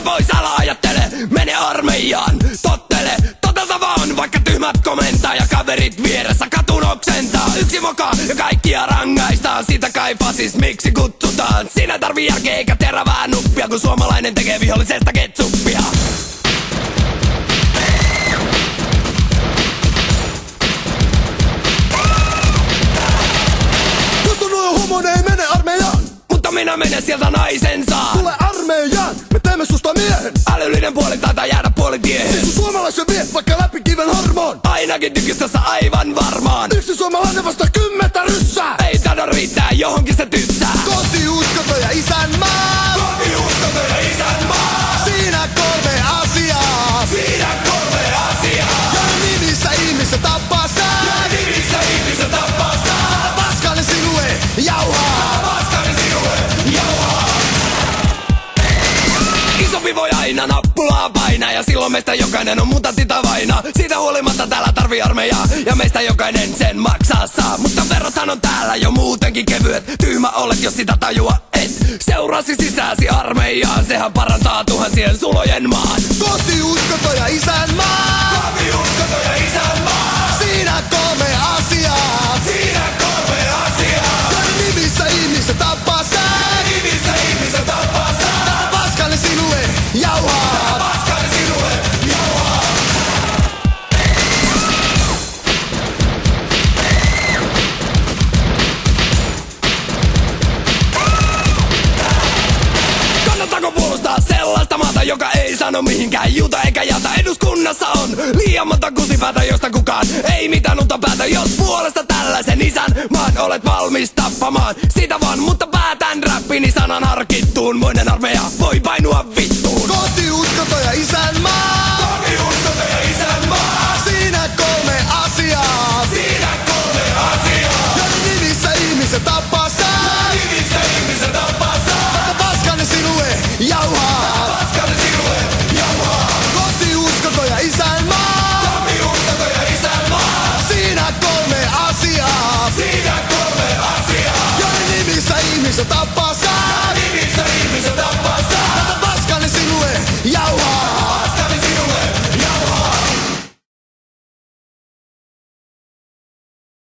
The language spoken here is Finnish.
pois, älä ajattele, mene armeijaan. Tottele, totelta vaan, vaikka tyhmät komentaa ja kaverit vieressä katun oksentaa. Yksi moka ja kaikkia rangaistaan, sitä kai fasismiksi kutsutaan. Siinä tarvii järkeä eikä terävää nuppia, kun suomalainen tekee vihollisesta ketsuppia. Homonen ei mene armeijaan, mutta minä menen sieltä naisen saa. Tule armeijaan, me teemme susta miehen. Älyllinen puoli taitaa jäädä puolitiehen. Yksi suomalaisen vie vaikka läpi kiven harmaan. Ainakin tykistössä aivan varmaan. Yksi suomalainen vasta 10 ryssää. Ei tahdo riittää, johonkin se tyssää. Kotiuskonto ja isänmaa. Kotiuskonto ja isänmaa. Siinä 3 asiaa. Siinä 3 asiaa. Ja nimissä ihmisen tappaa sää. Ja nimissä ihmisen tappaa sää. Paskalle sinue jauhaa. Paskalle sinue jauhaa. Isompi voi aina nappulaa painaa, ja silloin meistä jokainen on mutantti tavaina. Siitä huolimatta täällä tarvii armeijaa, ja meistä jokainen sen maksaa saa. Mutta verothan on täällä jo muutenkin kevyet. Tyhmä olet, jos sitä tajua et. Seurasi sisääsi armeijaan, sehän parantaa tuhansien sulojen maan. Kotiuskonto ja isänmaa. Kotiuskonto ja isänmaa. Siinä 3 asiaa. Siinä 3 asiaa. Ja nimissä ihmisen tappaa sää. Nimissä ihmisen tappaa sää. Paskalle sinue jauhaa. Paskalle sinue jauhaa. Kannattaako puolustaa sellaista maata, joka ei sano mihinkään juuta eikä jata? Eduskunnassa on liian monta kusipäätä, josta kukaan ei mitään uutta päätä. Jos puolesta tällaisen isän maan olet valmis tappamaan, sitä vaan, mutta päätän räppini sanan harkittuun. Moinen armeija voi painua vittuun. Kotiuskonto ja isänmaa.